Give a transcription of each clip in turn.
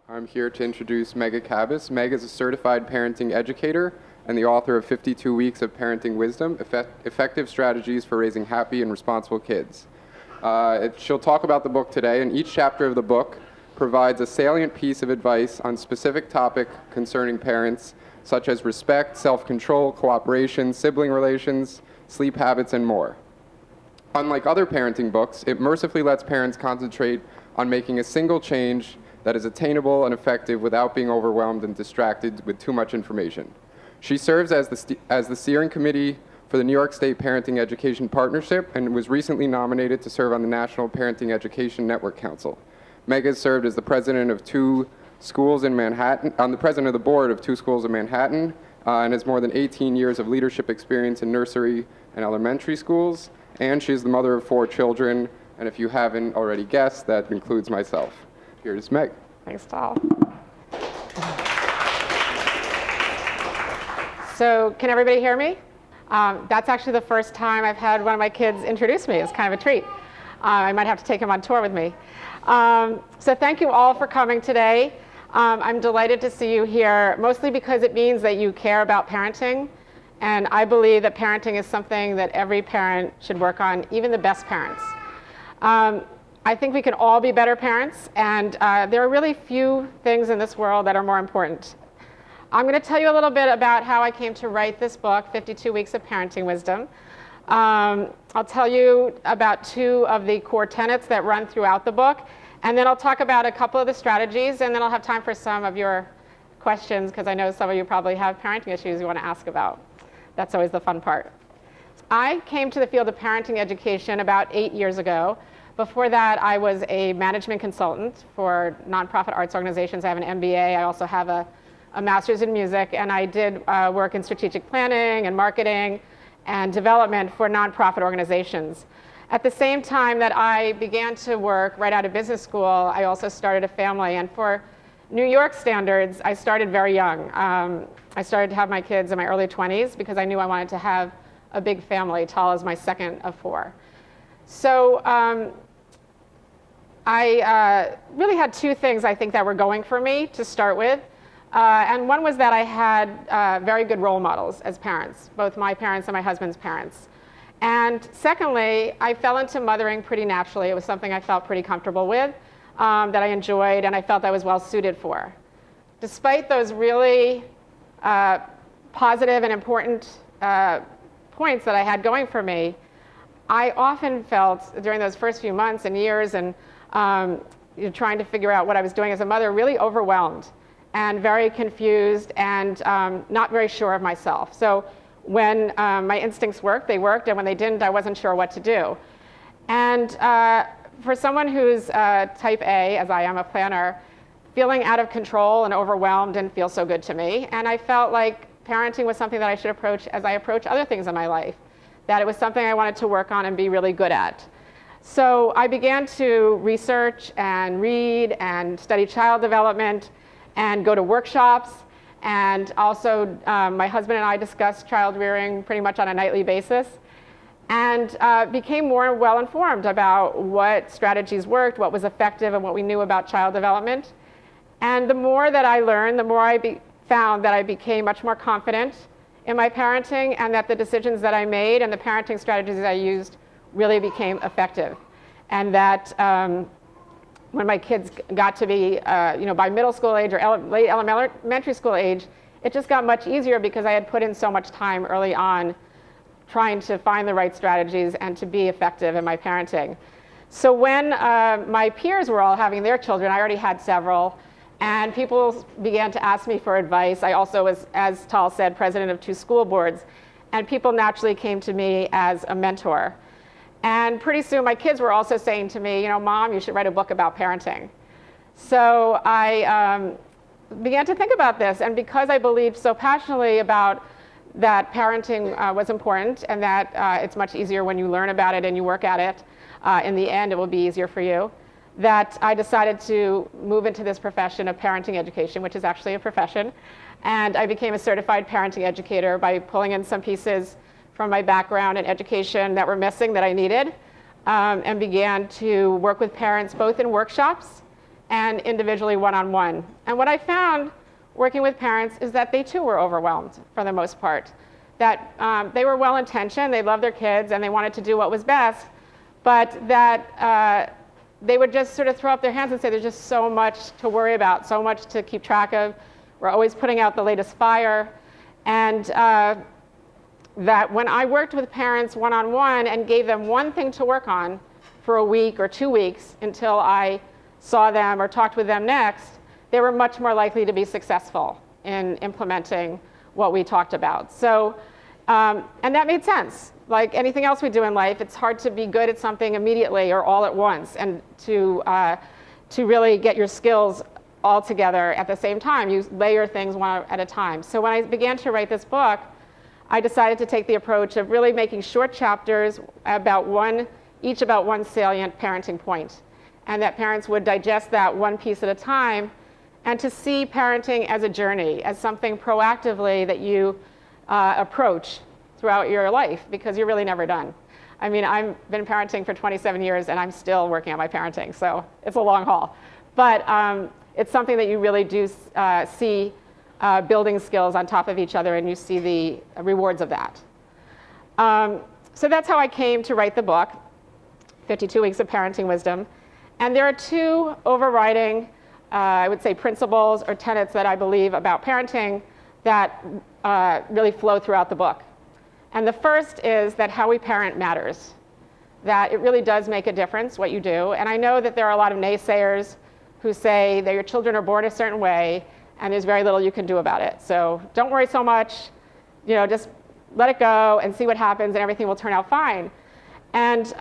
I'm here to introduce Meg Akabas. Meg is a certified parenting educator and the author of 52 Weeks of Parenting Wisdom, Effective Strategies for Raising Happy and Responsible Kids. She'll talk about the book today, and each chapter of the book provides a salient piece of advice on specific topic concerning parents, such as respect, self-control, cooperation, sibling relations, sleep habits, and more. Unlike other parenting books, it mercifully lets parents concentrate on making a single change that is attainable and effective without being overwhelmed and distracted with too much information. She serves as the steering committee for the New York State Parenting Education Partnership and was recently nominated to serve on the National Parenting Education Network Council. Meg has served as the president of two schools in Manhattan, the president of the board of two schools in Manhattan, and has more than 18 years of leadership experience in nursery and elementary schools. And she is the mother of 4 children, and if you haven't already guessed, that includes myself. Here's Meg. Thanks, Tal. So, can everybody hear me? That's actually the first time I've had one of my kids introduce me. It's kind of a treat. I might have to take him on tour with me. So thank you all for coming today. I'm delighted to see you here, mostly because it means that you care about parenting. And I believe that parenting is something that every parent should work on, even the best parents. I think we can all be better parents, and there are really few things in this world that are more important. I'm going to tell you a little bit about how I came to write this book, 52 Weeks of Parenting Wisdom. I'll tell you about 2 of the core tenets that run throughout the book, and then I'll talk about a couple of the strategies, and then I'll have time for some of your questions, because I know some of you probably have parenting issues you want to ask about. That's always the fun part. I came to the field of parenting education about 8 years ago. Before that, I was a management consultant for nonprofit arts organizations. I have an MBA. I also have a master's in music, and I did work in strategic planning and marketing and development for nonprofit organizations. At the same time that I began to work right out of business school, I also started a family. And for New York standards, I started very young. I started to have my kids in my early 20s because I knew I wanted to have a big family. Tal is my second of 4. So I really had 2 things I think that were going for me to start with. And one was that I had very good role models as parents, both my parents and my husband's parents. And secondly, I fell into mothering pretty naturally. It was something I felt pretty comfortable with, that I enjoyed, and I felt I was well suited for. Despite those really positive and important points that I had going for me, I often felt during those first few months and years and trying to figure out what I was doing as a mother, really overwhelmed and very confused and not very sure of myself. So when my instincts worked, they worked, and when they didn't, I wasn't sure what to do. And for someone who's type A, as I am a planner, feeling out of control and overwhelmed didn't feel so good to me. And I felt like parenting was something that I should approach as I approach other things in my life, that it was something I wanted to work on and be really good at. So I began to research and read and study child development and go to workshops. And also my husband and I discussed child rearing pretty much on a nightly basis, and became more well-informed about what strategies worked, what was effective, and what we knew about child development. And the more that I learned, the more I found that I became much more confident in my parenting, and that the decisions that I made and the parenting strategies that I used really became effective. And that when my kids got to be, by middle school age or late elementary school age, it just got much easier because I had put in so much time early on trying to find the right strategies and to be effective in my parenting. So when my peers were all having their children, I already had several, and people began to ask me for advice. I also was, as Tal said, president of 2 school boards, and people naturally came to me as a mentor. And pretty soon my kids were also saying to me, Mom, you should write a book about parenting. So I began to think about this, and because I believed so passionately about that parenting was important, and that it's much easier when you learn about it and you work at it, in the end it will be easier for you, that I decided to move into this profession of parenting education, which is actually a profession. And I became a certified parenting educator by pulling in some pieces from my background in education that were missing that I needed, and began to work with parents both in workshops and individually one-on-one. And what I found working with parents is that they too were overwhelmed for the most part. That they were well-intentioned, they loved their kids, and they wanted to do what was best, but that they would just sort of throw up their hands and say, there's just so much to worry about, so much to keep track of. We're always putting out the latest fire. And that when I worked with parents one-on-one and gave them one thing to work on for a week or 2 weeks until I saw them or talked with them next, they were much more likely to be successful in implementing what we talked about. So, and that made sense. Like anything else we do in life, it's hard to be good at something immediately or all at once, and to really get your skills all together at the same time. You layer things one at a time. So when I began to write this book, I decided to take the approach of really making short chapters each about one salient parenting point, and that parents would digest that one piece at a time, and to see parenting as a journey, as something proactively that you approach throughout your life, because you're really never done. I mean, I've been parenting for 27 years, and I'm still working on my parenting, so it's a long haul. But it's something that you really do see building skills on top of each other, and you see the rewards of that. So that's how I came to write the book, 52 Weeks of Parenting Wisdom. And there are two overriding, I would say, principles or tenets that I believe about parenting that really flow throughout the book. And the first is that how we parent matters, that it really does make a difference what you do. And I know that there are a lot of naysayers who say that your children are born a certain way and there's very little you can do about it. So don't worry so much, just let it go and see what happens and everything will turn out fine. And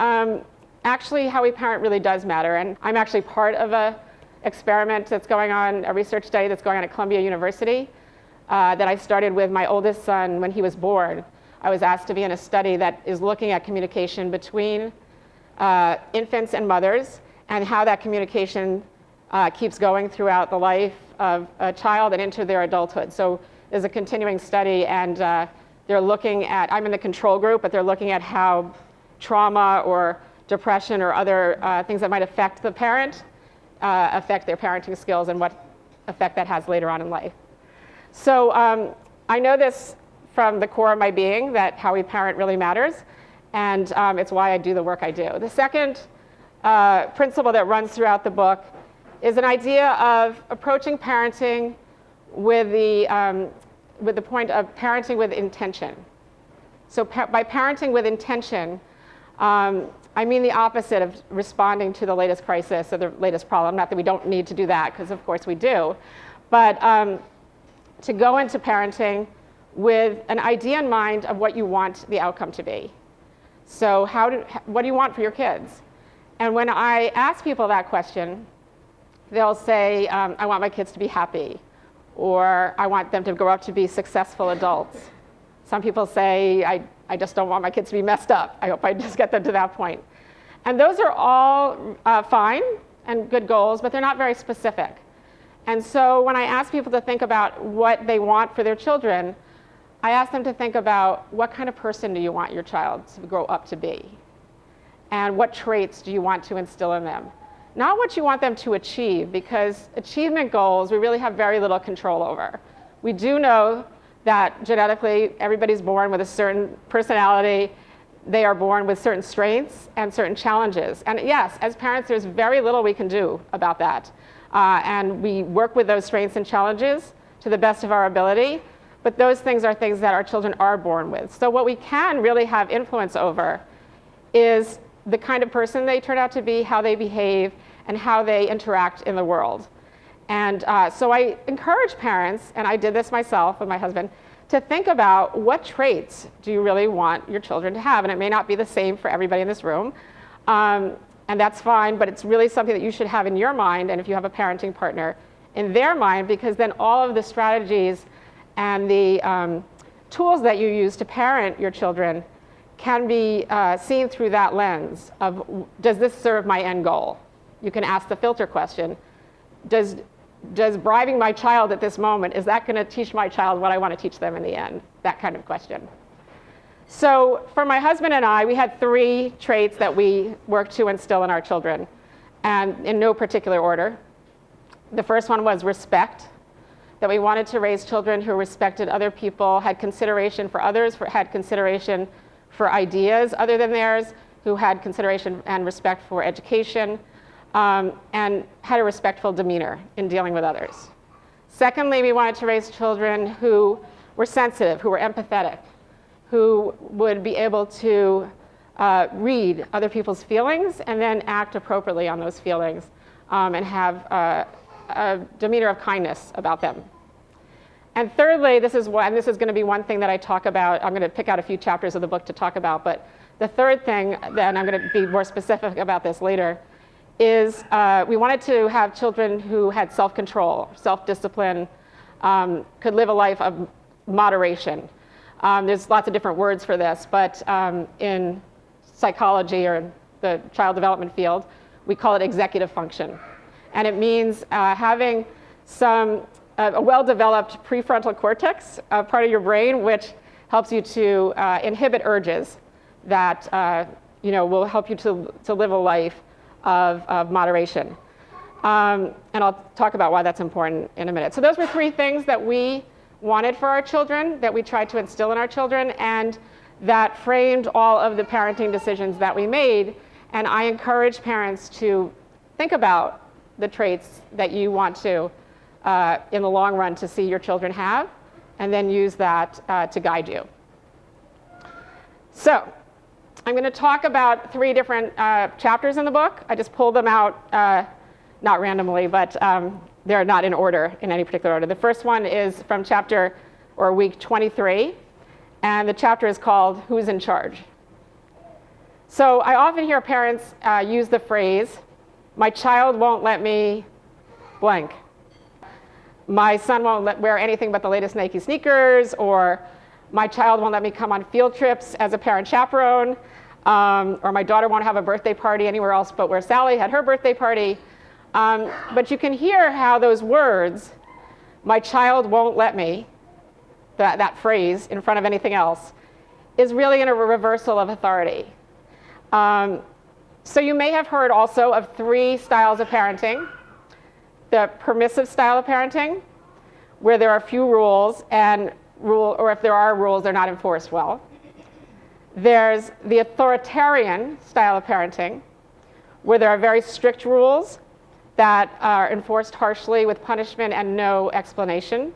actually how we parent really does matter. And I'm actually part of a experiment that's going on, a research study that's going on at Columbia University that I started with my oldest son when he was born. I was asked to be in a study that is looking at communication between infants and mothers and how that communication keeps going throughout the life of a child and into their adulthood. So there's a continuing study, and they're looking at, I'm in the control group, but they're looking at how trauma or depression or other things that might affect the parent affect their parenting skills and what effect that has later on in life. So I know this from the core of my being, that how we parent really matters, and it's why I do the work I do. The second principle that runs throughout the book is an idea of approaching parenting with the point of parenting with intention. So by parenting with intention, I mean the opposite of responding to the latest crisis or the latest problem. Not that we don't need to do that, because of course we do, but to go into parenting with an idea in mind of what you want the outcome to be. So what do you want for your kids? And when I ask people that question, they'll say, I want my kids to be happy, or I want them to grow up to be successful adults. Some people say, I just don't want my kids to be messed up. I hope I just get them to that point. And those are all fine and good goals, but they're not very specific. And so when I ask people to think about what they want for their children, I ask them to think about what kind of person do you want your child to grow up to be? And what traits do you want to instill in them? Not what you want them to achieve, because achievement goals we really have very little control over. We do know that genetically everybody's born with a certain personality. They are born with certain strengths and certain challenges. And yes, as parents, there's very little we can do about that. And we work with those strengths and challenges to the best of our ability. But those things are things that our children are born with. So what we can really have influence over is the kind of person they turn out to be, how they behave, and how they interact in the world. And so I encourage parents, and I did this myself with my husband, to think about what traits do you really want your children to have. And it may not be the same for everybody in this room, and that's fine, but it's really something that you should have in your mind, and if you have a parenting partner, in their mind, because then all of the strategies and the tools that you use to parent your children can be seen through that lens of, does this serve my end goal? You can ask the filter question, does bribing my child at this moment, is that going to teach my child what I want to teach them in the end? That kind of question. So for my husband and I, we had 3 traits that we worked to instill in our children, and in no particular order. The first one was respect, that we wanted to raise children who respected other people, had consideration for others, had consideration for ideas other than theirs, who had consideration and respect for education, and had a respectful demeanor in dealing with others. Secondly, we wanted to raise children who were sensitive, who were empathetic, who would be able to read other people's feelings and then act appropriately on those feelings, and have a demeanor of kindness about them. And thirdly, this is going to be one thing that I talk about. I'm going to pick out a few chapters of the book to talk about, but the third thing, and I'm going to be more specific about this later, is we wanted to have children who had self-control, self-discipline, could live a life of moderation. There's lots of different words for this, but in psychology or the child development field, we call it executive function. And it means having a well-developed prefrontal cortex, part of your brain, which helps you to inhibit urges that will help you to live a life of moderation. And I'll talk about why that's important in a minute. So those were three things that we wanted for our children, that we tried to instill in our children, and that framed all of the parenting decisions that we made. And I encourage parents to think about the traits that you want to, in the long run, to see your children have, and then use that to guide you. So I'm going to talk about three different chapters in the book. I just pulled them out, not randomly, but they're not in order, in any particular order. The first one is from week 23, and the chapter is called Who's in Charge? So I often hear parents use the phrase, my child won't let me blank. My son won't wear anything but the latest Nike sneakers, or my child won't let me come on field trips as a parent chaperone, or my daughter won't have a birthday party anywhere else but where Sally had her birthday party. But you can hear how those words, my child won't let me, that phrase in front of anything else, is really in a reversal of authority. So you may have heard also of three styles of parenting. The permissive style of parenting, where there are few rules, or if there are rules, they're not enforced well. There's the authoritarian style of parenting, where there are very strict rules that are enforced harshly with punishment and no explanation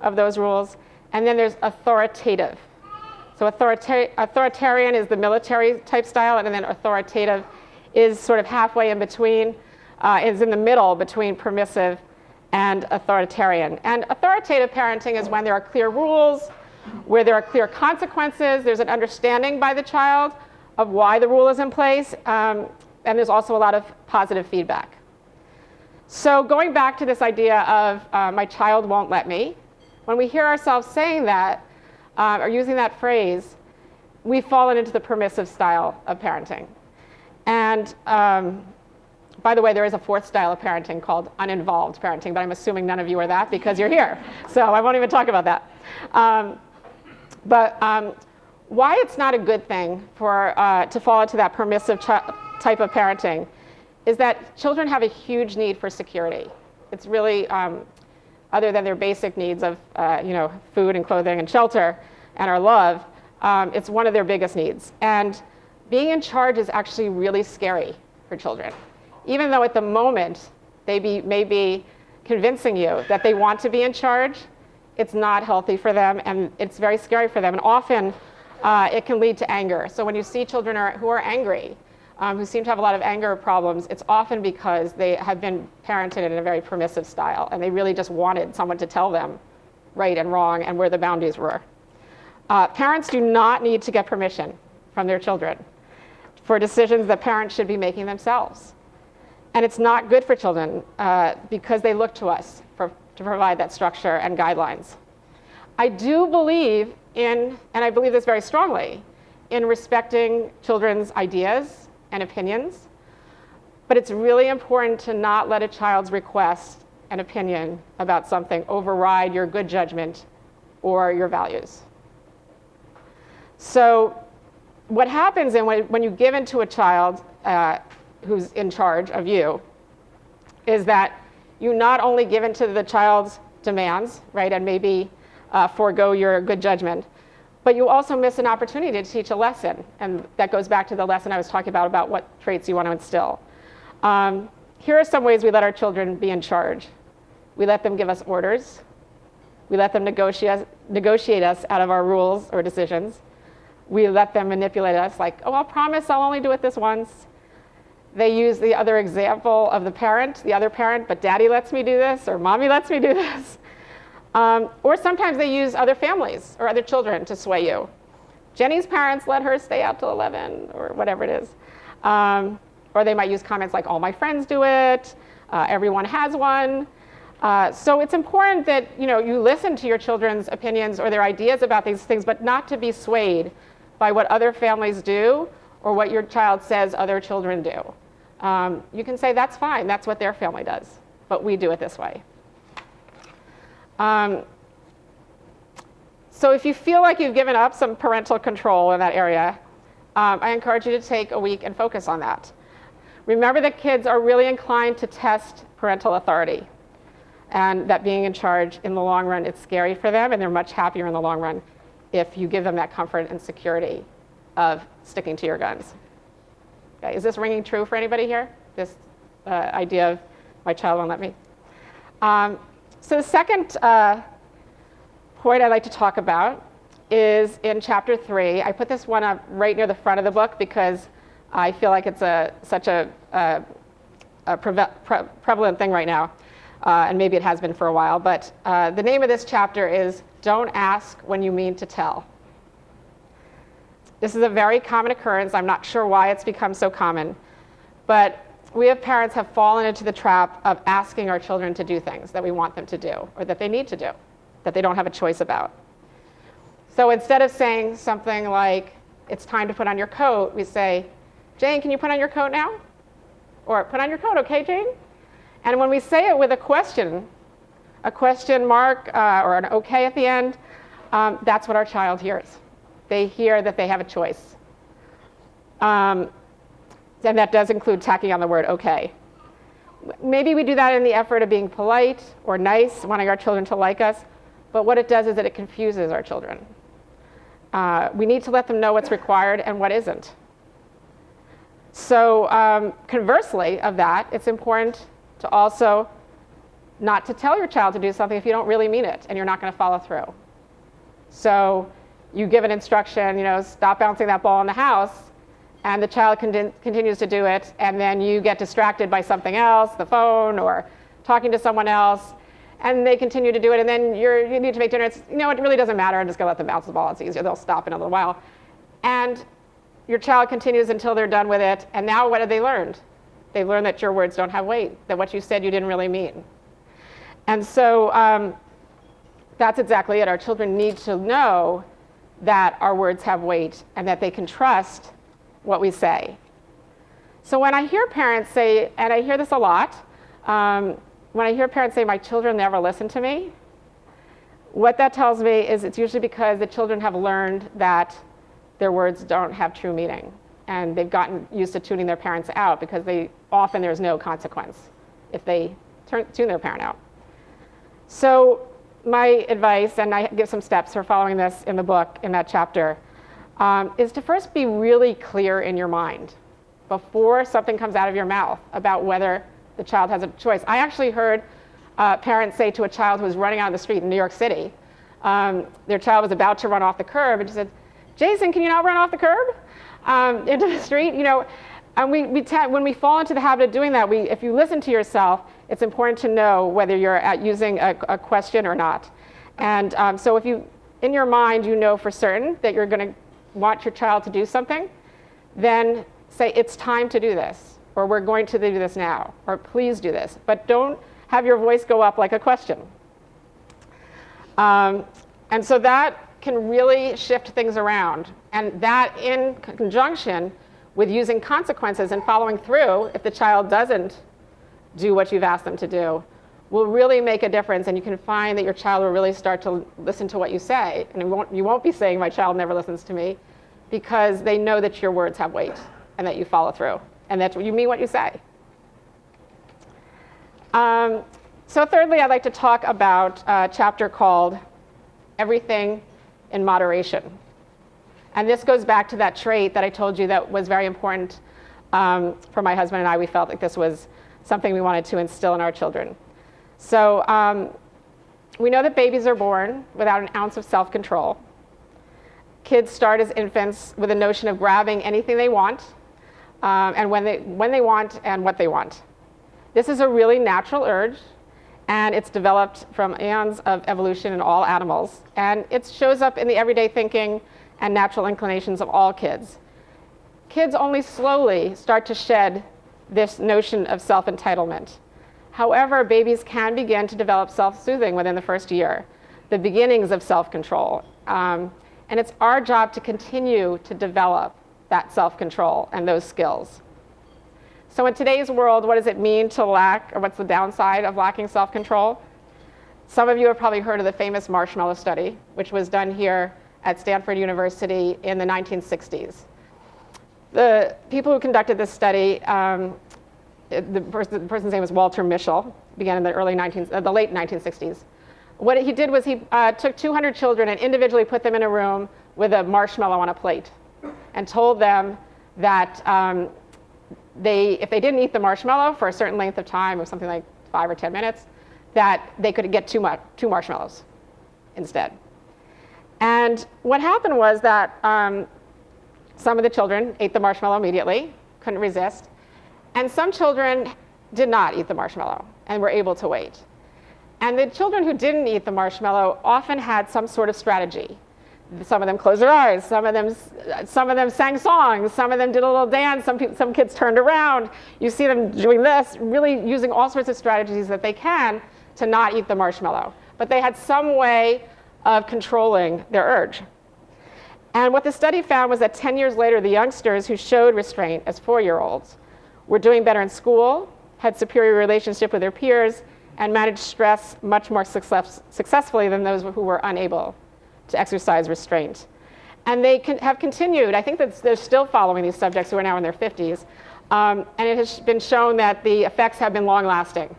of those rules. And then there's authoritative. So authoritarian is the military type style, and then authoritative is sort of halfway in between, is in the middle between permissive and authoritarian. And authoritative parenting is when there are clear rules, where there are clear consequences, there's an understanding by the child of why the rule is in place, and there's also a lot of positive feedback. So going back to this idea of my child won't let me, when we hear ourselves saying that, or using that phrase, we've fallen into the permissive style of parenting. And by the way, there is a fourth style of parenting called uninvolved parenting, but I'm assuming none of you are that because you're here. So I won't even talk about that. But why it's not a good thing to fall into that permissive type of parenting is that children have a huge need for security. It's really, other than their basic needs of food and clothing and shelter and our love, it's one of their biggest needs. And being in charge is actually really scary for children. Even though at the moment they may be convincing you that they want to be in charge, it's not healthy for them, and it's very scary for them. And often it can lead to anger. So when you see children who are angry, who seem to have a lot of anger problems, it's often because they have been parented in a very permissive style, and they really just wanted someone to tell them right and wrong and where the boundaries were. Parents do not need to get permission from their children for decisions that parents should be making themselves. And it's not good for children because they look to us to provide that structure and guidelines. I do believe in, and I believe this very strongly, in respecting children's ideas and opinions, but it's really important to not let a child's request and opinion about something override your good judgment or your values. So what happens when you give in to a child who's in charge of you is that you not only give in to the child's demands, right, and maybe forego your good judgment, but you also miss an opportunity to teach a lesson. And that goes back to the lesson I was talking about what traits you want to instill. Here are some ways we let our children be in charge. We let them give us orders. We let them negotiate us out of our rules or decisions. We let them manipulate us like, oh, I'll promise I'll only do it this once. They use the other example of the other parent, but daddy lets me do this, or mommy lets me do this. Or sometimes they use other families or other children to sway you. Jenny's parents let her stay out till 11, or whatever it is. Or they might use comments like, all my friends do it, everyone has one. So it's important that you listen to your children's opinions or their ideas about these things, but not to be swayed by what other families do or what your child says other children do. You can say, that's fine, that's what their family does, but we do it this way. So if you feel like you've given up some parental control in that area, I encourage you to take a week and focus on that. Remember that kids are really inclined to test parental authority, and that being in charge in the long run, it's scary for them, and they're much happier in the long run if you give them that comfort and security of sticking to your guns. Okay, is this ringing true for anybody here? This idea of my child won't let me? So the second point I'd like to talk about is in chapter 3. I put this one up right near the front of the book because I feel like it's such a prevalent thing right now, and maybe it has been for a while. But the name of this chapter is Don't Ask When You Mean to Tell. This is a very common occurrence. I'm not sure why it's become so common, but we as parents have fallen into the trap of asking our children to do things that we want them to do or that they need to do, that they don't have a choice about. So instead of saying something like, it's time to put on your coat, we say, Jane, can you put on your coat now? Or put on your coat, okay, Jane? And when we say it with a question mark or an okay at the end, that's what our child hears. They hear that they have a choice. And that does include tacking on the word okay. Maybe we do that in the effort of being polite or nice, wanting our children to like us, but what it does is that it confuses our children. We need to let them know what's required and what isn't. So conversely of that, it's important to also not to tell your child to do something if you don't really mean it and you're not going to follow through. So you give an instruction, stop bouncing that ball in the house, and the child continues to do it, and then you get distracted by something else, the phone or talking to someone else, and they continue to do it, and then you need to make dinner. It really doesn't matter. I'm just going to let them bounce the ball. It's easier. They'll stop in a little while. And your child continues until they're done with it, and now what have they learned? They learned that your words don't have weight, that what you said you didn't really mean. And so that's exactly it. Our children need to know that our words have weight and that they can trust what we say. So when I hear parents say, and I hear this a lot, when I hear parents say, my children never listen to me, what that tells me is it's usually because the children have learned that their words don't have true meaning. And they've gotten used to tuning their parents out because often there's no consequence if they tune their parent out. So my advice, and I give some steps for following this in the book, in that chapter, is to first be really clear in your mind before something comes out of your mouth about whether the child has a choice. I actually heard parents say to a child who was running out on the street in New York City, their child was about to run off the curb, and she said, Jason, can you not run off the curb into the street? And when we fall into the habit of doing that, if you listen to yourself, it's important to know whether you're using a question or not. And so if you, in your mind, you know for certain that you're going to want your child to do something, then say, it's time to do this, or we're going to do this now, or please do this. But don't have your voice go up like a question. And so that can really shift things around. And that in conjunction with using consequences and following through if the child doesn't do what you've asked them to do will really make a difference, and you can find that your child will really start to listen to what you say. And you won't be saying, my child never listens to me, because they know that your words have weight and that you follow through and that you mean what you say. So thirdly, I'd like to talk about a chapter called Everything in Moderation. And this goes back to that trait that I told you that was very important for my husband and I. We felt like this was something we wanted to instill in our children. So we know that babies are born without an ounce of self-control. Kids start as infants with a notion of grabbing anything they want, and when they want and what they want. This is a really natural urge, and it's developed from eons of evolution in all animals. And it shows up in the everyday thinking and natural inclinations of all kids. Kids only slowly start to shed this notion of self-entitlement. However, babies can begin to develop self-soothing within the first year, the beginnings of self-control. And it's our job to continue to develop that self-control and those skills. So in today's world, what does it mean to lack, or what's the downside of lacking self-control? Some of you have probably heard of the famous marshmallow study, which was done here at Stanford University in the 1960s. The people who conducted this study, the person's name was Walter Mischel, began in the late 1960s. What he did was he took 200 children and individually put them in a room with a marshmallow on a plate and told them that if they didn't eat the marshmallow for a certain length of time, of something like 5 or 10 minutes, that they could get two marshmallows instead. And what happened was that some of the children ate the marshmallow immediately, couldn't resist, and some children did not eat the marshmallow and were able to wait. And the children who didn't eat the marshmallow often had some sort of strategy. Some of them closed their eyes, some of them sang songs, some of them did a little dance, some kids turned around. You see them doing this, really using all sorts of strategies that they can to not eat the marshmallow. But they had some way of controlling their urge. And what the study found was that 10 years later, the youngsters who showed restraint as 4-year-olds were doing better in school, had superior relationship with their peers, and managed stress much more successfully than those who were unable to exercise restraint. And they have continued. I think that they're still following these subjects who are now in their 50s. And it has been shown that the effects have been long-lasting.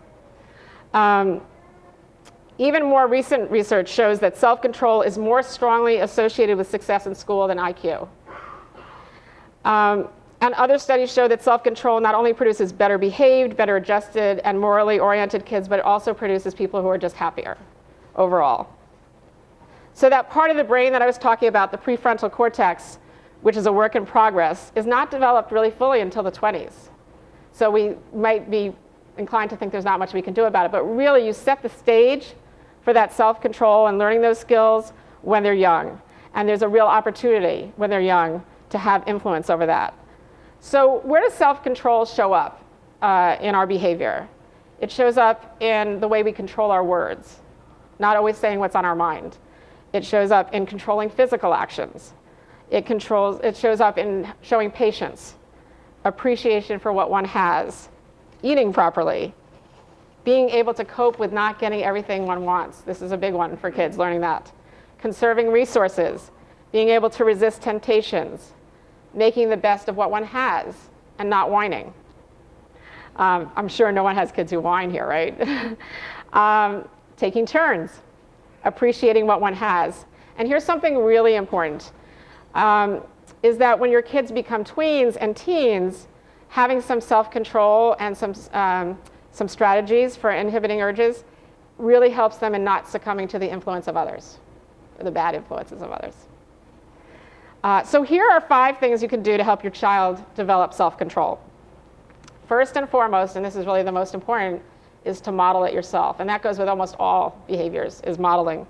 Even more recent research shows that self-control is more strongly associated with success in school than IQ. And other studies show that self-control not only produces better behaved, better adjusted, and morally oriented kids, but it also produces people who are just happier overall. So that part of the brain that I was talking about, the prefrontal cortex, which is a work in progress, is not developed really fully until the 20s. So we might be inclined to think there's not much we can do about it, but really you set the stage for that self-control and learning those skills when they're young. And there's a real opportunity when they're young to have influence over that. So where does self-control show up in our behavior? It shows up in the way we control our words, not always saying what's on our mind. It shows up in controlling physical actions. It shows up in showing patience, appreciation for what one has, eating properly, being able to cope with not getting everything one wants. This is a big one for kids, learning that. Conserving resources, being able to resist temptations, making the best of what one has, and not whining. I'm sure no one has kids who whine here, right? Taking turns, appreciating what one has. And here's something really important, is that when your kids become tweens and teens, having some self-control and some strategies for inhibiting urges really helps them in not succumbing to the influence of others, or the bad influences of others. So here are 5 things you can do to help your child develop self-control. First and foremost, and this is really the most important, is to model it yourself. And that goes with almost all behaviors, is modeling.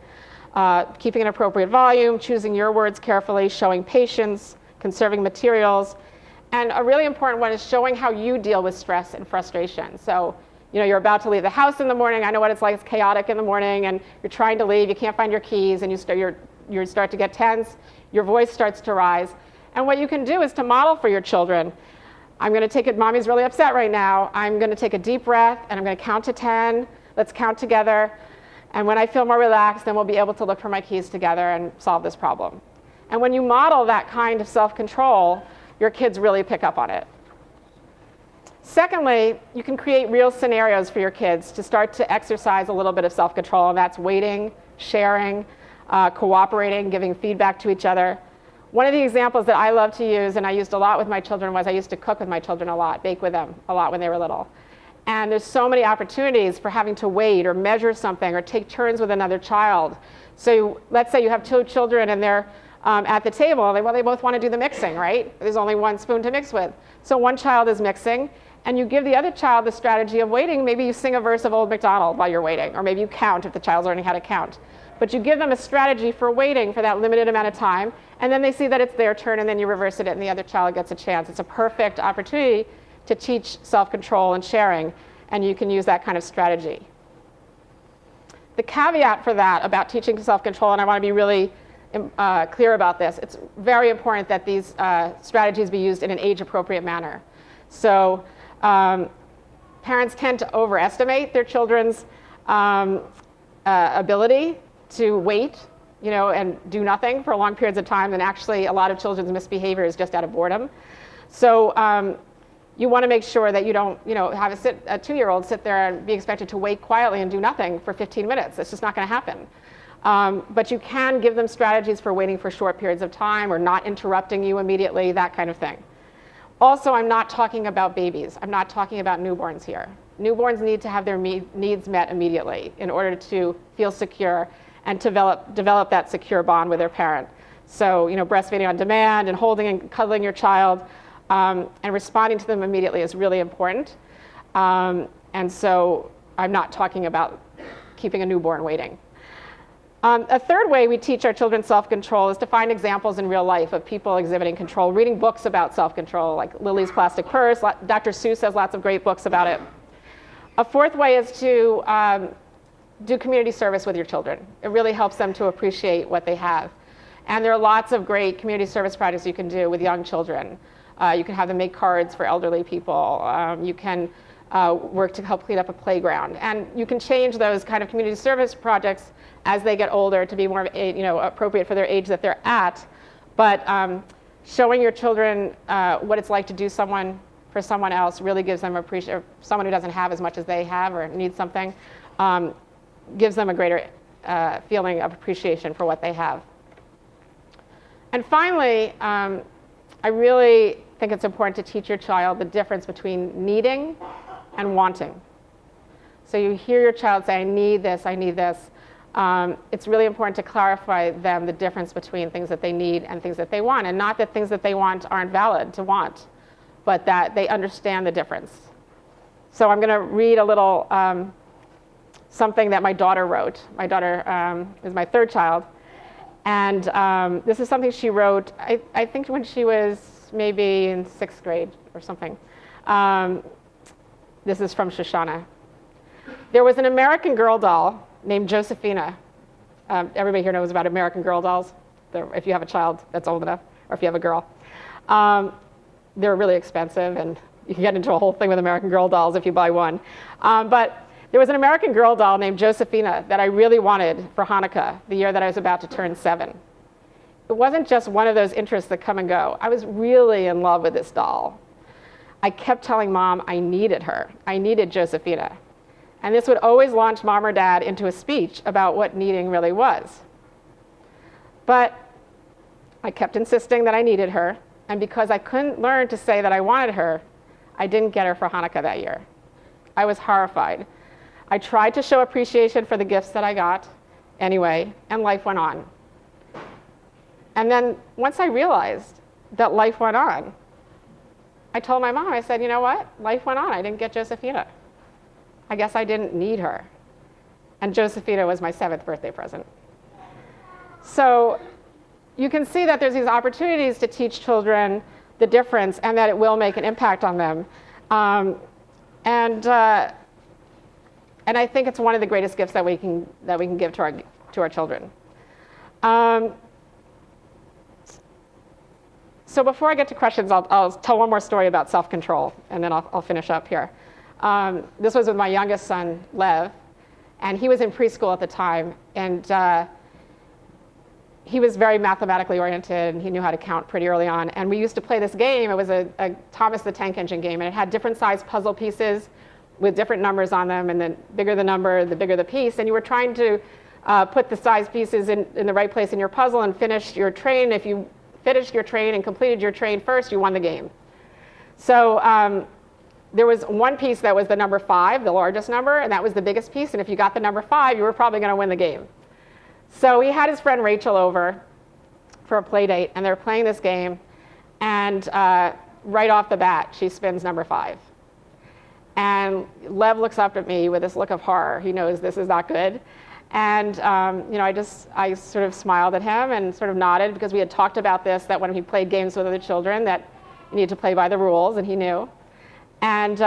Keeping an appropriate volume, choosing your words carefully, showing patience, conserving materials. And a really important one is showing how you deal with stress and frustration. So, you're about to leave the house in the morning. I know what it's like. It's chaotic in the morning, and you're trying to leave. You can't find your keys, and you start to get tense. Your voice starts to rise. And what you can do is to model for your children. I'm going to take it, mommy's really upset right now. I'm going to take a deep breath, and I'm going to count to 10. Let's count together. And when I feel more relaxed, then we'll be able to look for my keys together and solve this problem. And when you model that kind of self-control, your kids really pick up on it. Secondly, you can create real scenarios for your kids to start to exercise a little bit of self-control, and that's waiting, sharing, cooperating, giving feedback to each other. One of the examples that I love to use, and I used a lot with my children, was I used to cook with my children a lot, bake with them a lot when they were little. And there's so many opportunities for having to wait or measure something or take turns with another child. So let's say you have two children and they're at the table. They both want to do the mixing, right? There's only one spoon to mix with. So one child is mixing, and you give the other child the strategy of waiting. Maybe you sing a verse of Old MacDonald while you're waiting, or maybe you count if the child's learning how to count. But you give them a strategy for waiting for that limited amount of time, and then they see that it's their turn, and then you reverse it, and the other child gets a chance. It's a perfect opportunity to teach self-control and sharing, and you can use that kind of strategy. The caveat for that about teaching self-control, and I want to be really clear about this, it's very important that these strategies be used in an age-appropriate manner. So parents tend to overestimate their children's ability to wait, and do nothing for long periods of time, and actually a lot of children's misbehavior is just out of boredom. So you want to make sure that you don't, have a 2-year-old sit there and be expected to wait quietly and do nothing for 15 minutes. It's just not going to happen. But you can give them strategies for waiting for short periods of time or not interrupting you immediately, that kind of thing. Also, I'm not talking about babies. I'm not talking about newborns here. Newborns need to have their needs met immediately in order to feel secure and develop that secure bond with their parent. So, breastfeeding on demand and holding and cuddling your child and responding to them immediately is really important. And so I'm not talking about keeping a newborn waiting. A third way we teach our children self-control is to find examples in real life of people exhibiting control, reading books about self-control, like Lily's Plastic Purse. Dr. Seuss has lots of great books about it. A fourth way is to do community service with your children. It really helps them to appreciate what they have. And there are lots of great community service projects you can do with young children. You can have them make cards for elderly people. You can work to help clean up a playground. And you can change those kind of community service projects as they get older to be more appropriate for their age that they're at. But showing your children what it's like to do for someone else really gives them someone who doesn't have as much as they have or needs something, gives them a greater feeling of appreciation for what they have. And finally, I really think it's important to teach your child the difference between needing and wanting. So you hear your child say, I need this, I need this. It's really important to clarify them the difference between things that they need and things that they want. And not that things that they want aren't valid to want, but that they understand the difference. So I'm going to read a little something that my daughter wrote. My daughter is my third child. And this is something she wrote, I think when she was maybe in 6th grade or something. This is from Shoshana. There was an American Girl doll named Josephina. Everybody here knows about American Girl dolls, if you have a child that's old enough, or if you have a girl. They're really expensive, and you can get into a whole thing with American Girl dolls if you buy one. But there was an American Girl doll named Josephina that I really wanted for Hanukkah, the year that I was about to turn 7. It wasn't just one of those interests that come and go. I was really in love with this doll. I kept telling Mom I needed her. I needed Josephina. And this would always launch Mom or Dad into a speech about what needing really was. But I kept insisting that I needed her, and because I couldn't learn to say that I wanted her, I didn't get her for Hanukkah that year. I was horrified. I tried to show appreciation for the gifts that I got anyway, and life went on. And then once I realized that life went on, I told my mom, I said, you know what? Life went on. I didn't get Josephina. I guess I didn't need her. And Josephina was my 7th birthday present. So you can see that there's these opportunities to teach children the difference and that it will make an impact on them. And I think it's one of the greatest gifts that we can give to our children. So before I get to questions, I'll tell one more story about self-control, and then I'll finish up here. This was with my youngest son, Lev, and he was in preschool at the time. And he was very mathematically oriented, and he knew how to count pretty early on. And we used to play this game. It was a Thomas the Tank Engine game, and it had different sized puzzle pieces with different numbers on them, and the bigger the number, the bigger the piece. And you were trying to put the size pieces in the right place in your puzzle and finish your train. If you finished your train and completed your train first, you won the game. So there was one piece that was the number 5, the largest number, and that was the biggest piece. And if you got the number 5, you were probably going to win the game. So he had his friend Rachel over for a play date, and they're playing this game. And right off the bat, she spins number 5. And Lev looks up at me with this look of horror. He knows this is not good. And I sort of smiled at him and sort of nodded, because we had talked about this, that when he played games with other children, that you need to play by the rules, and he knew. And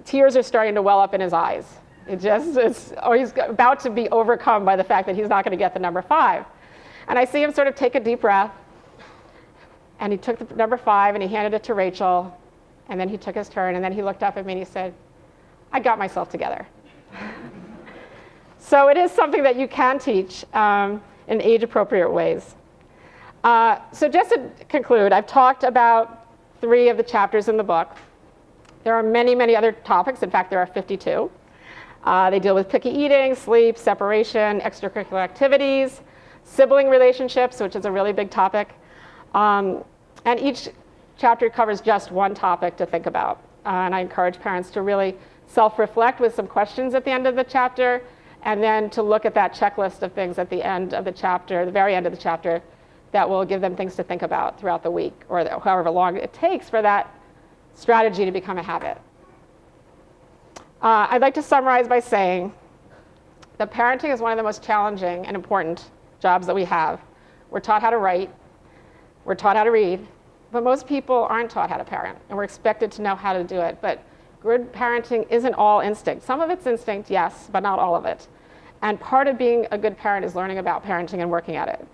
tears are starting to well up in his eyes. He's about to be overcome by the fact that he's not going to get the number 5. And I see him sort of take a deep breath, and he took the number 5 and he handed it to Rachel, and then he took his turn, and then he looked up at me and he said, "I got myself together." So it is something that you can teach in age-appropriate ways. So just to conclude, I've talked about 3 of the chapters in the book. There are many, many other topics. In fact, there are 52. They deal with picky eating, sleep, separation, extracurricular activities, sibling relationships, which is a really big topic. And each chapter covers just one topic to think about. And I encourage parents to really self-reflect with some questions at the end of the chapter, and then to look at that checklist of things at the end of the chapter, the very end of the chapter, that will give them things to think about throughout the week, or however long it takes for that strategy to become a habit. I'd like to summarize by saying that parenting is one of the most challenging and important jobs that we have. We're taught how to write, we're taught how to read, but most people aren't taught how to parent, and we're expected to know how to do it. But good parenting isn't all instinct. Some of it's instinct, yes, but not all of it. And part of being a good parent is learning about parenting and working at it.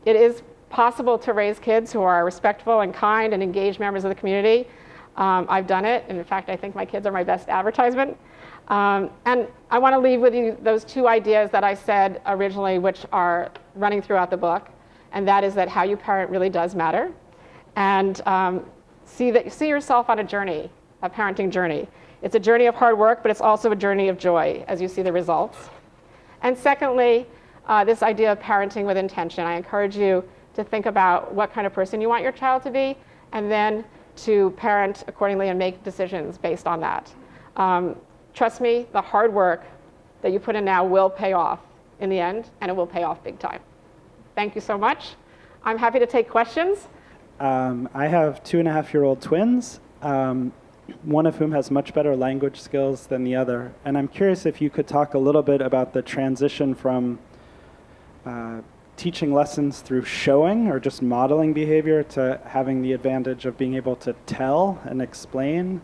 It is possible to raise kids who are respectful and kind and engaged members of the community. I've done it, and in fact, I think my kids are my best advertisement. And I want to leave with you those 2 ideas that I said originally, which are running throughout the book, and that is that how you parent really does matter. And see yourself on a journey, a parenting journey. It's a journey of hard work, but it's also a journey of joy as you see the results. And secondly, this idea of parenting with intention. I encourage you to think about what kind of person you want your child to be, and then to parent accordingly and make decisions based on that. Trust me, the hard work that you put in now will pay off in the end, and it will pay off big time. Thank you so much. I'm happy to take questions. I have 2.5-year-old twins, one of whom has much better language skills than the other. And I'm curious if you could talk a little bit about the transition from teaching lessons through showing or just modeling behavior to having the advantage of being able to tell and explain.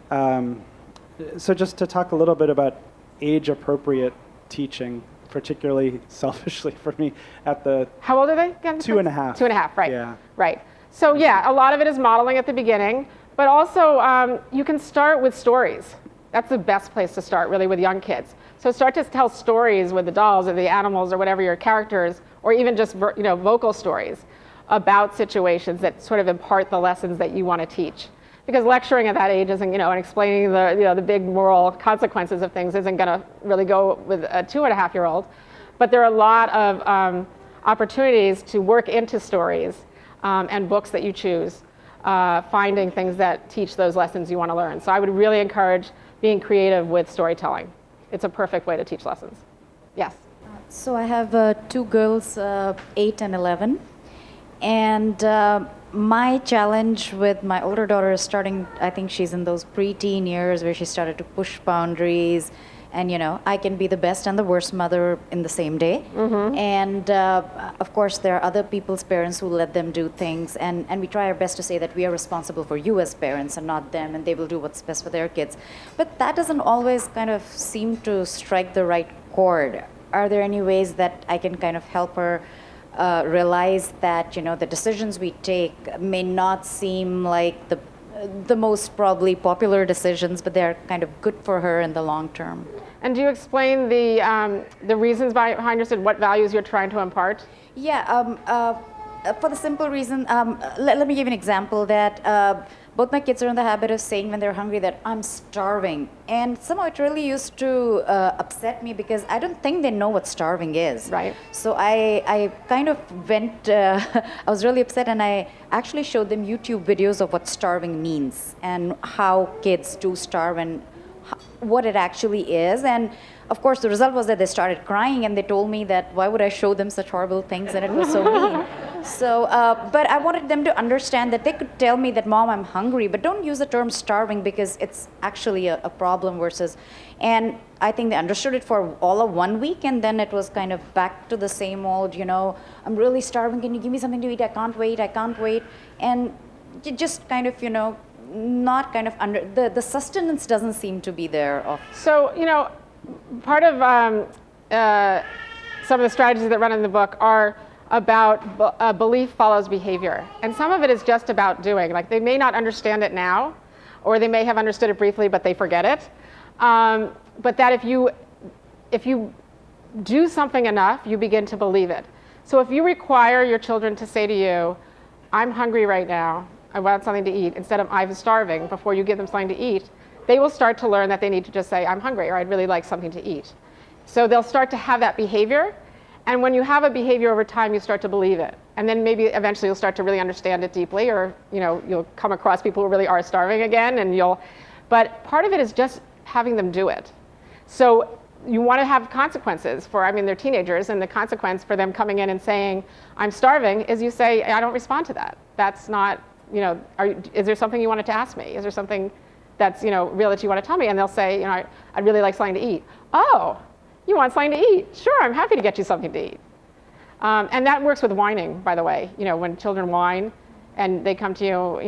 So just to talk a little bit about age-appropriate teaching, particularly selfishly for me at the... How old are they again? 2.5. 2.5, right. Yeah. Right. So yeah, a lot of it is modeling at the beginning, but also you can start with stories. That's the best place to start, really, with young kids. So start to tell stories with the dolls or the animals or whatever your characters, or even just vocal stories about situations that sort of impart the lessons that you want to teach. Because lecturing at that age isn't, and explaining the big moral consequences of things isn't going to really go with a 2.5-year-old. But there are a lot of opportunities to work into stories and books that you choose, finding things that teach those lessons you want to learn. So I would really encourage being creative with storytelling. It's a perfect way to teach lessons. Yes? So I have 2 girls, 8 and 11. And my challenge with my older daughter is starting, I think she's in those preteen years where she started to push boundaries. And, I can be the best and the worst mother in the same day. Mm-hmm. And, of course, there are other people's parents who let them do things. And we try our best to say that we are responsible for you as parents and not them, and they will do what's best for their kids. But that doesn't always kind of seem to strike the right chord. Are there any ways that I can kind of help her realize that, the decisions we take may not seem like the most probably popular decisions, but they're kind of good for her in the long term. And do you explain the reasons behind your what values you're trying to impart? Yeah, for the simple reason, let me give you an example that both my kids are in the habit of saying when they're hungry that I'm starving. And somehow it really used to upset me because I don't think they know what starving is. Right. So I kind of went, I was really upset, and I actually showed them YouTube videos of what starving means and how kids do starve and what it actually is. And of course the result was that they started crying, and they told me that why would I show them such horrible things, and it was so mean. So but I wanted them to understand that they could tell me that, Mom, I'm hungry, but don't use the term starving because it's actually a problem versus. And I think they understood it for all of 1 week, and then it was kind of back to the same old, I'm really starving, can you give me something to eat? I can't wait. And just kind of, not kind of the sustenance doesn't seem to be there. So, part of some of the strategies that run in the book are about belief follows behavior. And some of it is just about doing. Like, they may not understand it now, or they may have understood it briefly, but they forget it. But that if you do something enough, you begin to believe it. So if you require your children to say to you, I'm hungry right now, I want something to eat, instead of I'm starving, before you give them something to eat, they will start to learn that they need to just say, I'm hungry, or I'd really like something to eat. So they'll start to have that behavior. And when you have a behavior over time, you start to believe it. And then maybe eventually you'll start to really understand it deeply, or you'll come across people who really are starving again, but part of it is just having them do it. So you want to have consequences they're teenagers, and the consequence for them coming in and saying, I'm starving, is you say, I don't respond to that. That's not, is there something you wanted to ask me? Is there something that's, real that you want to tell me? And they'll say, I'd really like something to eat. Oh, you want something to eat? Sure, I'm happy to get you something to eat. And that works with whining, by the way. When children whine and they come to you,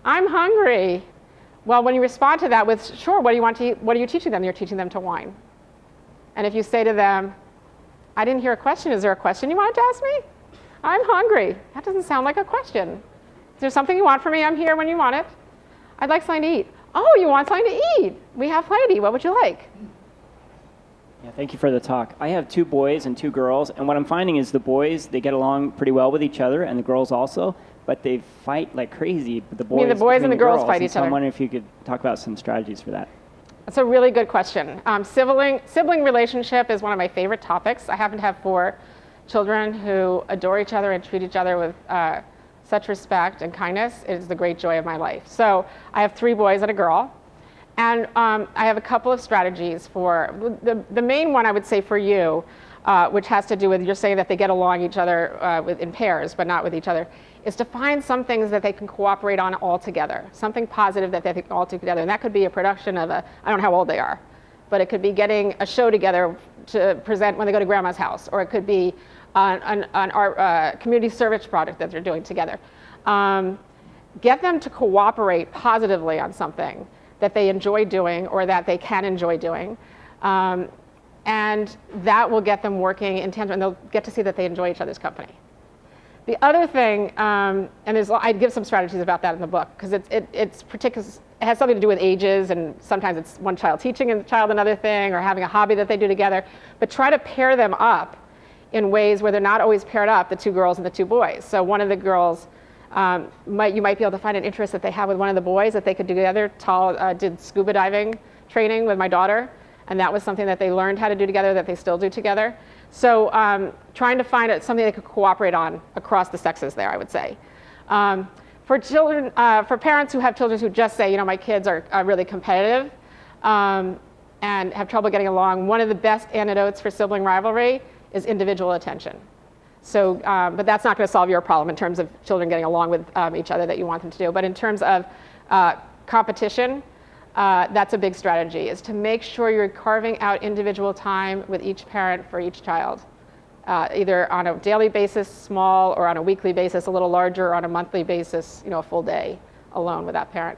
I'm hungry. Well, when you respond to that with, sure, what do you want to eat? What are you teaching them? You're teaching them to whine. And if you say to them, I didn't hear a question. Is there a question you wanted to ask me? I'm hungry. That doesn't sound like a question. Is there something you want from me? I'm here when you want it. I'd like something to eat. Oh, you want something to eat? We have plenty. What would you like? Yeah, thank you for the talk. I have 2 boys and 2 girls, and what I'm finding is the boys, they get along pretty well with each other, and the girls also, but they fight like crazy. The boys, the boys and the girls fight each so other? I'm wondering if you could talk about some strategies for that. That's a really good question. Sibling relationship is one of my favorite topics. I happen to have 4 children who adore each other and treat each other with such respect and kindness. It is the great joy of my life. So I have 3 boys and a girl. And I have a couple of strategies for, the main one I would say for you, which has to do with, you're saying that they get along each other in pairs, but not with each other, is to find some things that they can cooperate on all together, something positive that they can all do together. And that could be a production of I don't know how old they are, but it could be getting a show together to present when they go to grandma's house, or it could be an art community service project that they're doing together. Get them to cooperate positively on something that they enjoy doing or that they can enjoy doing. And that will get them working in tandem, and they'll get to see that they enjoy each other's company. The other thing, and I'd give some strategies about that in the book, because it's particular. It has something to do with ages, and sometimes it's one child teaching a child another thing, or having a hobby that they do together. But try to pair them up in ways where they're not always paired up, the 2 girls and the 2 boys. So one of the girls, you might be able to find an interest that they have with one of the boys that they could do together. Did scuba diving training with my daughter, and that was something that they learned how to do together that they still do together. So trying to find something they could cooperate on across the sexes there, I would say. For children, for parents who have children who just say, my kids are really competitive and have trouble getting along, one of the best antidotes for sibling rivalry is individual attention. So, but that's not going to solve your problem in terms of children getting along with each other that you want them to do. But in terms of competition, that's a big strategy, is to make sure you're carving out individual time with each parent for each child, either on a daily basis, small, or on a weekly basis, a little larger, or on a monthly basis, a full day alone with that parent.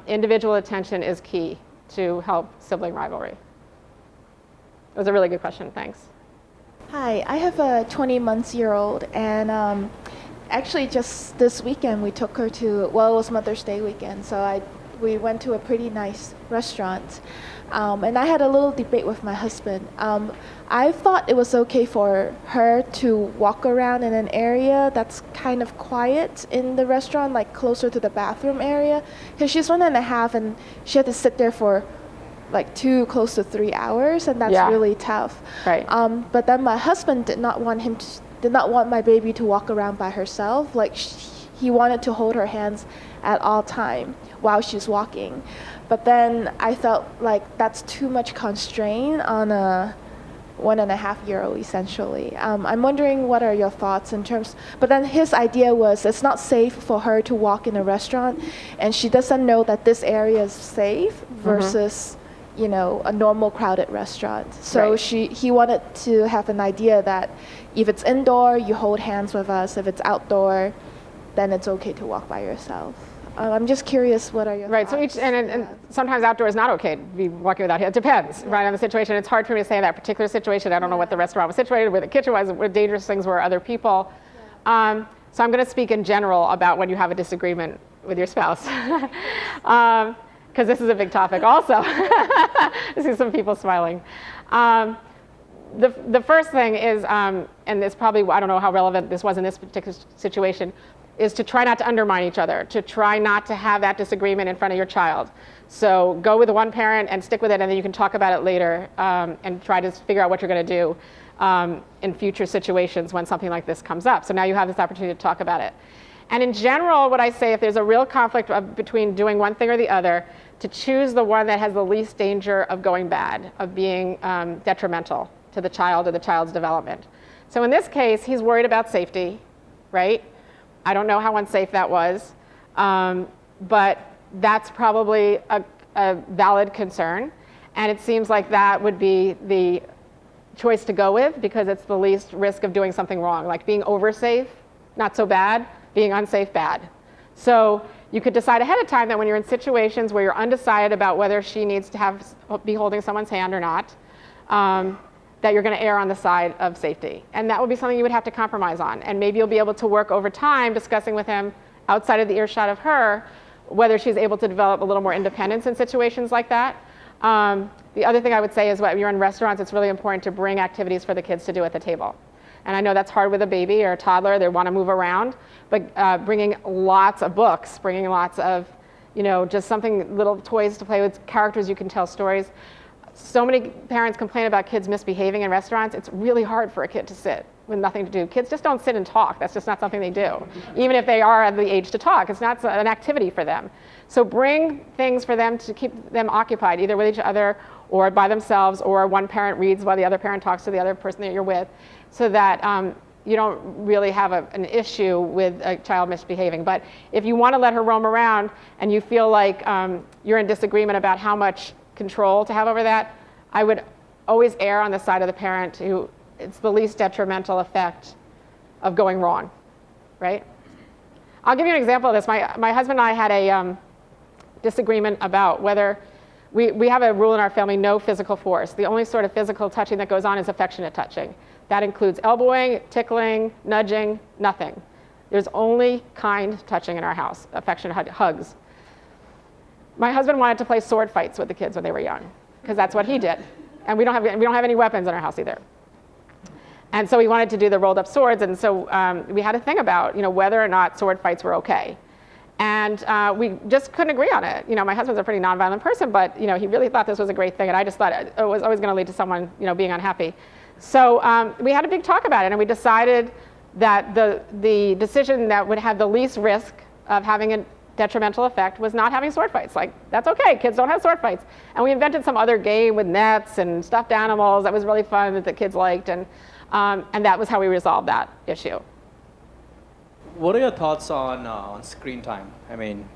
Individual attention is key to help sibling rivalry. It was a really good question, thanks. Hi, I have a 20-month-year-old, and Actually, just this weekend we took her to, well, it was Mother's Day weekend, so we went to a pretty nice restaurant. And I had a little debate with my husband. I thought it was okay for her to walk around in an area that's kind of quiet in the restaurant, like closer to the bathroom area, because she's 1.5 and she had to sit there for like 2 close to 3 hours, and that's really tough. Right. But then my husband did not want my baby to walk around by herself. Like he wanted to hold her hands at all time while she's walking. But then I felt like that's too much constraint on a 1.5-year-old essentially. I'm wondering what are your thoughts in terms, but then his idea was it's not safe for her to walk in a restaurant and she doesn't know that this area is safe versus a normal crowded restaurant. So he wanted to have an idea that if it's indoor, you hold hands with us. If it's outdoor, then it's okay to walk by yourself. I'm just curious, what are your thoughts? Right, so and sometimes outdoor is not okay to be walking without hands. It depends, right, on the situation. It's hard for me to say in that particular situation. I don't know what the restaurant was situated, where the kitchen was, where dangerous things were, other people. So I'm going to speak in general about when you have a disagreement with your spouse. Because this is a big topic also. I see some people smiling. The first thing is, and it's probably, I don't know how relevant this was in this particular situation, is to try not to undermine each other, to try not to have that disagreement in front of your child. So go with one parent and stick with it, and then you can talk about it later and try to figure out what you're going to do in future situations when something like this comes up. So now you have this opportunity to talk about it. And in general, what I say, if there's a real conflict between doing one thing or the other, to choose the one that has the least danger of going bad, of being detrimental to the child or the child's development. So in this case, he's worried about safety, right? I don't know how unsafe that was, but that's probably a valid concern. And it seems like that would be the choice to go with because it's the least risk of doing something wrong, like being oversafe, not so bad, being unsafe, bad. So you could decide ahead of time that when you're in situations where you're undecided about whether she needs to be holding someone's hand or not, that you're going to err on the side of safety. And that would be something you would have to compromise on. And maybe you'll be able to work over time discussing with him outside of the earshot of her whether she's able to develop a little more independence in situations like that. The other thing I would say is when you're in restaurants, it's really important to bring activities for the kids to do at the table. And I know that's hard with a baby or a toddler, they want to move around, but bringing lots of books, bringing lots of, just something, little toys to play with, characters you can tell stories. So many parents complain about kids misbehaving in restaurants. It's really hard for a kid to sit with nothing to do. Kids just don't sit and talk. That's just not something they do. Even if they are at the age to talk, it's not an activity for them. So bring things for them to keep them occupied, either with each other or by themselves, or one parent reads while the other parent talks to the other person that you're with, so that you don't really have an issue with a child misbehaving. But if you want to let her roam around and you feel like you're in disagreement about how much control to have over that, I would always err on the side of the parent who it's the least detrimental effect of going wrong, right? I'll give you an example of this. My husband and I had a disagreement about whether, we have a rule in our family, no physical force. The only sort of physical touching that goes on is affectionate touching. That includes elbowing, tickling, nudging, nothing. There's only kind touching in our house, affectionate hugs. My husband wanted to play sword fights with the kids when they were young, because that's what he did. And we don't have any weapons in our house either. And so he wanted to do the rolled up swords, and so we had a thing about whether or not sword fights were okay. And we just couldn't agree on it. My husband's a pretty nonviolent person, but he really thought this was a great thing, and I just thought it was always going to lead to someone being unhappy. So we had a big talk about it, and we decided that the decision that would have the least risk of having a detrimental effect was not having sword fights. Like, that's okay, kids don't have sword fights. And we invented some other game with nets and stuffed animals that was really fun that the kids liked, and that was how we resolved that issue. What are your thoughts on screen time? I mean,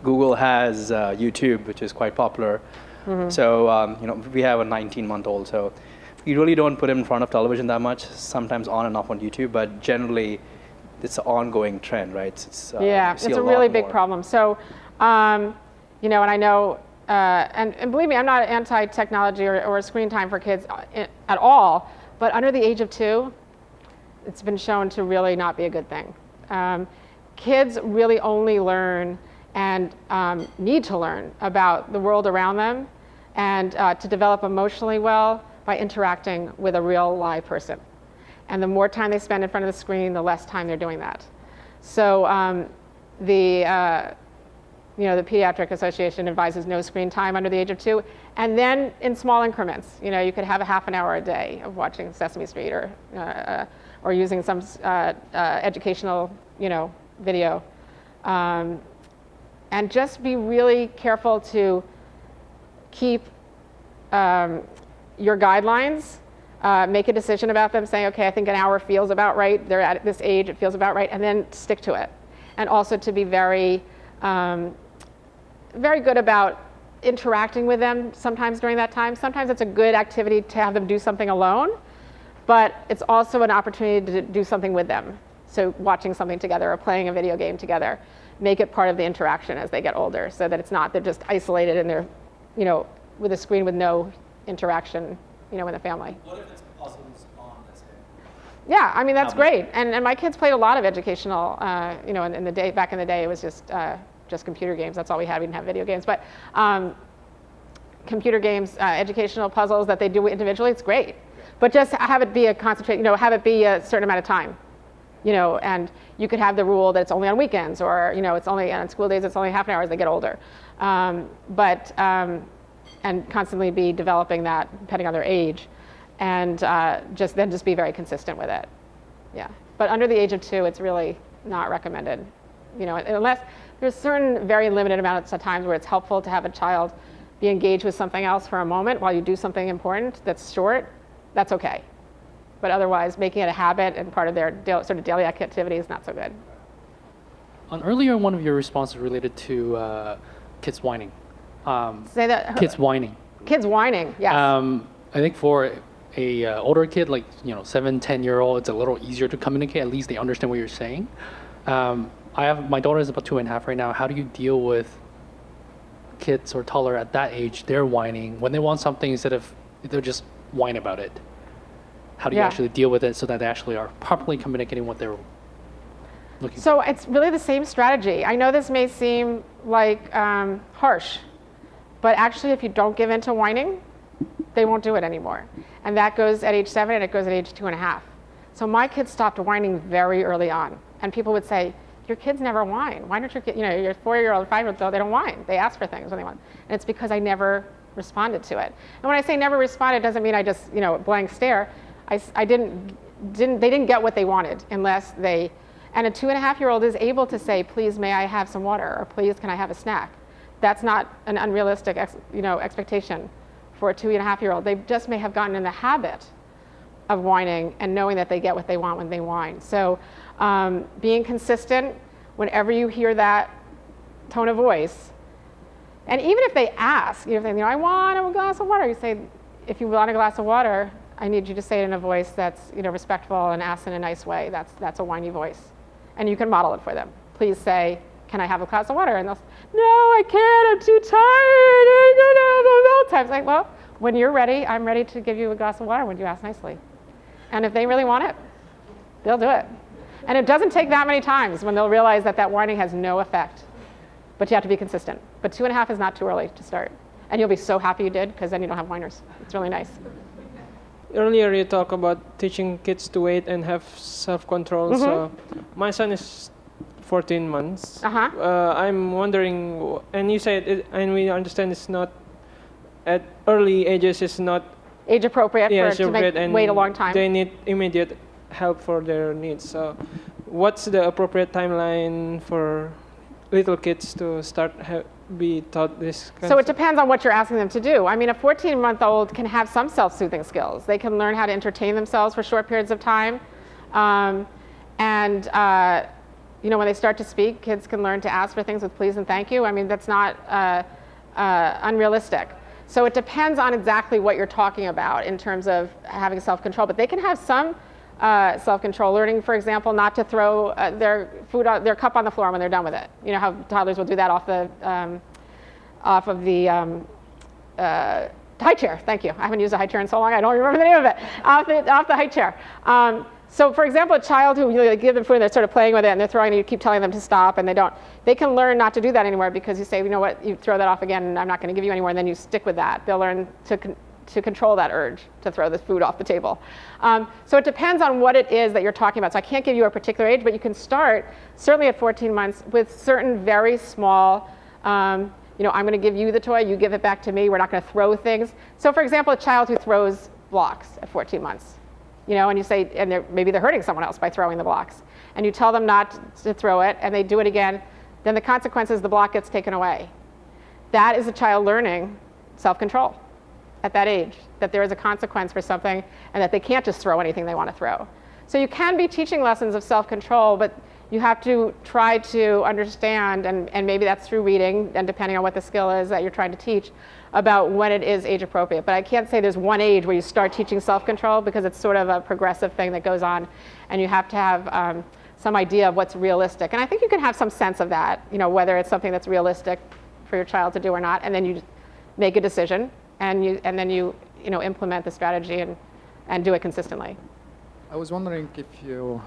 Google has YouTube, which is quite popular. Mm-hmm. So, we have a 19-month-old, so we really don't put him in front of television that much, sometimes on and off on YouTube, but generally it's an ongoing trend, right? It's a really big problem. So, and I know, and believe me, I'm not anti-technology or screen time for kids at all, but under the age of 2, it's been shown to really not be a good thing. Kids really only learn and need to learn about the world around them and to develop emotionally well by interacting with a real live person. And the more time they spend in front of the screen, the less time they're doing that. So the Pediatric Association advises no screen time under the age of 2, and then in small increments. You could have a half an hour a day of watching Sesame Street or using some educational, video. And just be really careful to keep your guidelines. Make a decision about them, saying, okay, I think an hour feels about right. They're at this age, it feels about right, and then stick to it. And also to be very, very good about interacting with them sometimes during that time. Sometimes it's a good activity to have them do something alone, but it's also an opportunity to do something with them. So watching something together or playing a video game together. Make it part of the interaction as they get older, so that it's not they're just isolated and they're, with a screen with no interaction, in the family. What if it's puzzles on this day? Yeah, I mean that's great. And my kids played a lot of educational, in the day back in the day it was just computer games. That's all we had. We didn't have video games, but computer games, educational puzzles that they do individually. It's great, but just have it be a concentrate. Have it be a certain amount of time. And you could have the rule that it's only on weekends, or it's only on school days. It's only half an hour as they get older, and constantly be developing that depending on their age, and just be very consistent with it. Yeah, but under the age of 2, it's really not recommended. Unless there's certain very limited amounts of times where it's helpful to have a child be engaged with something else for a moment while you do something important that's short. That's okay. But otherwise, making it a habit and part of their sort of daily activity is not so good. Earlier, one of your responses related to kids whining. Say that. Kids whining. Kids whining, yes. I think for a older kid, like 7, 10-year-old, it's a little easier to communicate. At least they understand what you're saying. My daughter is about 2.5 right now. How do you deal with kids or taller at that age? They're whining when they want something instead of they'll just whine about it. How do you actually deal with it so that they actually are properly communicating what they're looking for? So it's really the same strategy. I know this may seem like harsh, but actually if you don't give in to whining, they won't do it anymore. And that goes at age 7 and it goes at age 2.5. So my kids stopped whining very early on. And people would say, your kids never whine. Why don't your kids, your 4-year-old, 5-year-old, they don't whine. They ask for things when they want. And it's because I never responded to it. And when I say never responded, it doesn't mean I just, blank stare. They didn't get what they wanted unless they, and a 2.5-year-old is able to say, please may I have some water, or please can I have a snack. That's not an unrealistic expectation for a 2.5-year-old. They just may have gotten in the habit of whining and knowing that they get what they want when they whine. So being consistent whenever you hear that tone of voice, and even if they ask, if they, I want a glass of water, you say, if you want a glass of water, I need you to say it in a voice that's respectful and ask in a nice way. That's a whiny voice, and you can model it for them. Please say, "Can I have a glass of water?" And they'll say, "No, I can't. I'm too tired. I'm gonna have a meltdown." It's like, well, when you're ready, I'm ready to give you a glass of water when you ask nicely. And if they really want it, they'll do it. And it doesn't take that many times when they'll realize that whining has no effect. But you have to be consistent. But 2.5 is not too early to start, and you'll be so happy you did because then you don't have whiners. It's really nice. Earlier you talked about teaching kids to wait and have self-control. Mm-hmm. So my son is 14 months. Uh-huh. I'm wondering, and you said, and we understand it's not, at early ages it's not age appropriate to wait a long time. They need immediate help for their needs. So what's the appropriate timeline for little kids to start be taught this concept? So it depends on what you're asking them to do. I mean, a 14-month-old can have some self-soothing skills. They can learn how to entertain themselves for short periods of time. When they start to speak, kids can learn to ask for things with please and thank you. I mean, that's not unrealistic. So it depends on exactly what you're talking about in terms of having self-control. But they can have some self-control, learning, for example, not to throw their cup on the floor when they're done with it. You know how toddlers will do that off of the high chair. Thank you. I haven't used a high chair in so long. I don't remember the name of it. Off the high chair. So for example, a child who you give them food and they're sort of playing with it and they're throwing it, you keep telling them to stop and they don't, they can learn not to do that anymore because you say, you know what, you throw that off again and I'm not going to give you any more, and then you stick with that. They'll learn to control that urge to throw this food off the table. So it depends on what it is that you're talking about. So I can't give you a particular age, but you can start certainly at 14 months with certain very small, I'm going to give you the toy, you give it back to me, we're not going to throw things. So for example, a child who throws blocks at 14 months, and you say, and maybe they're hurting someone else by throwing the blocks, and you tell them not to throw it, and they do it again, then the consequence is the block gets taken away. That is a child learning self-control at that age, that there is a consequence for something and that they can't just throw anything they want to throw. So you can be teaching lessons of self-control, but you have to try to understand, and maybe that's through reading, and depending on what the skill is that you're trying to teach, about when it is age appropriate. But I can't say there's one age where you start teaching self-control, because it's sort of a progressive thing that goes on, and you have to have some idea of what's realistic. And I think you can have some sense of that, whether it's something that's realistic for your child to do or not, and then you make a decision, and then you implement the strategy and do it consistently. I was wondering if you,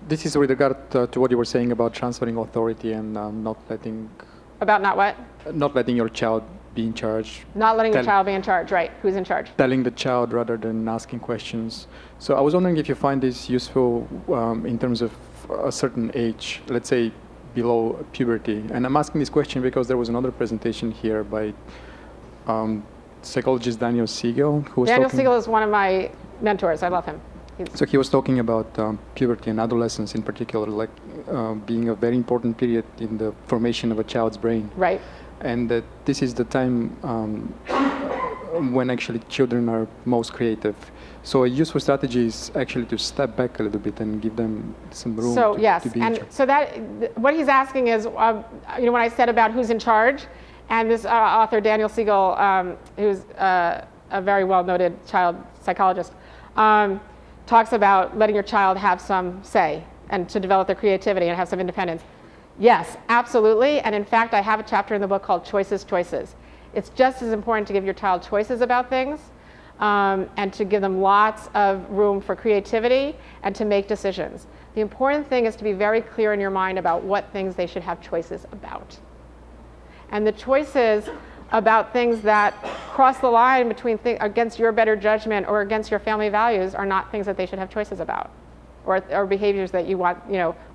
this is with regard to what you were saying about transferring authority and not letting... About not what? Not letting your child be in charge. Not letting your child be in charge, right. Who's in charge? Telling the child rather than asking questions. So I was wondering if you find this useful in terms of a certain age, let's say below puberty. And I'm asking this question because there was another presentation here by psychologist Daniel Siegel, who was Daniel Siegel is one of my mentors. I love him. So he was talking about puberty and adolescence in particular, like being a very important period in the formation of a child's brain. Right. And that this is the time when actually children are most creative. So a useful strategy is actually to step back a little bit and give them some room to be in charge. So that what he's asking is, when I said about who's in charge, and this author Daniel Siegel, who's a very well-noted child psychologist, talks about letting your child have some say and to develop their creativity and have some independence. Yes, absolutely. And in fact, I have a chapter in the book called Choices, Choices. It's just as important to give your child choices about things and to give them lots of room for creativity and to make decisions. The important thing is to be very clear in your mind about what things they should have choices about. And the choices about things that cross the line between against your better judgment or against your family values are not things that they should have choices about, or behaviors that you want,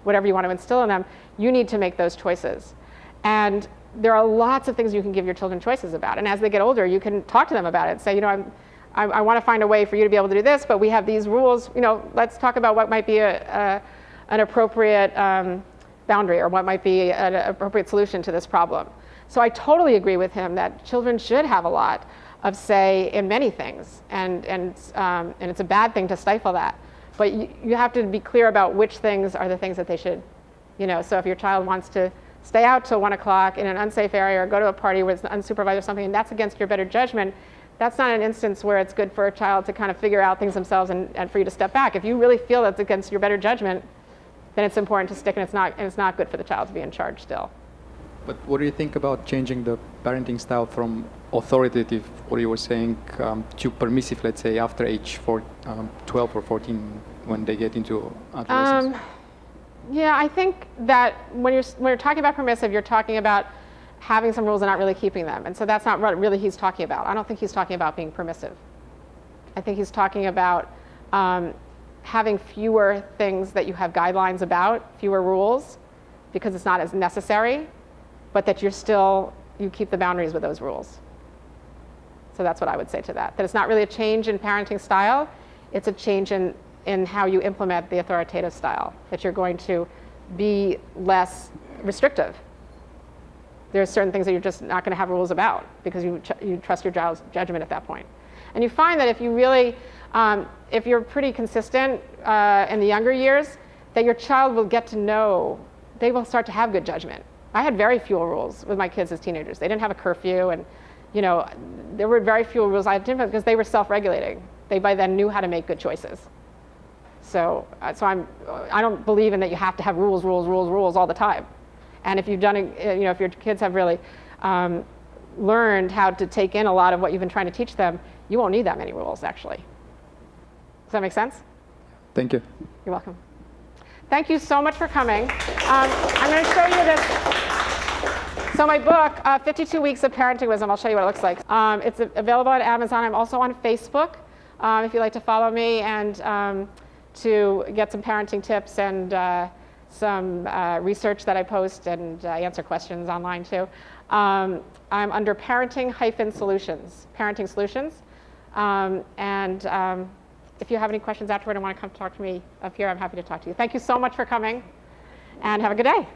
whatever you want to instill in them, you need to make those choices. And there are lots of things you can give your children choices about. And as they get older, you can talk to them about it. Say, I want to find a way for you to be able to do this, but we have these rules. Let's talk about what might be an appropriate boundary, or what might be an appropriate solution to this problem. So I totally agree with him that children should have a lot of say in many things, and it's a bad thing to stifle that. But you have to be clear about which things are the things that they should, so if your child wants to stay out till 1 o'clock in an unsafe area or go to a party where it's unsupervised or something, and that's against your better judgment, that's not an instance where it's good for a child to kind of figure out things themselves and for you to step back. If you really feel that's against your better judgment, then it's important to stick, and it's not good for the child to be in charge still. But what do you think about changing the parenting style from authoritative, what you were saying, to permissive, let's say, after age 12 or 14, when they get into adolescence? Yeah, I think that when you're talking about permissive, you're talking about having some rules and not really keeping them. And so that's not what really he's talking about. I don't think he's talking about being permissive. I think he's talking about having fewer things that you have guidelines about, fewer rules, because it's not as necessary, but that you keep the boundaries with those rules. So that's what I would say to that. That it's not really a change in parenting style, it's a change in how you implement the authoritative style, that you're going to be less restrictive. There are certain things that you're just not going to have rules about because you trust your child's judgment at that point. And you find that if you really, if you're pretty consistent in the younger years, that your child will get to know, they will start to have good judgment. I had very few rules with my kids as teenagers. They didn't have a curfew, and there were very few rules I had to implement because they were self-regulating. They by then knew how to make good choices. So I don't believe in that you have to have rules all the time. And if you've done it, if your kids have really learned how to take in a lot of what you've been trying to teach them, you won't need that many rules, actually. Does that make sense? Thank you. You're welcome. Thank you so much for coming. I'm going to show you this. So my book, 52 Weeks of Parenting Wisdom, I'll show you what it looks like. It's available on Amazon. I'm also on Facebook if you'd like to follow me and to get some parenting tips and some research that I post and answer questions online too. I'm under Parenting-Solutions, Parenting Solutions. If you have any questions afterward and want to come talk to me up here, I'm happy to talk to you. Thank you so much for coming, and have a good day.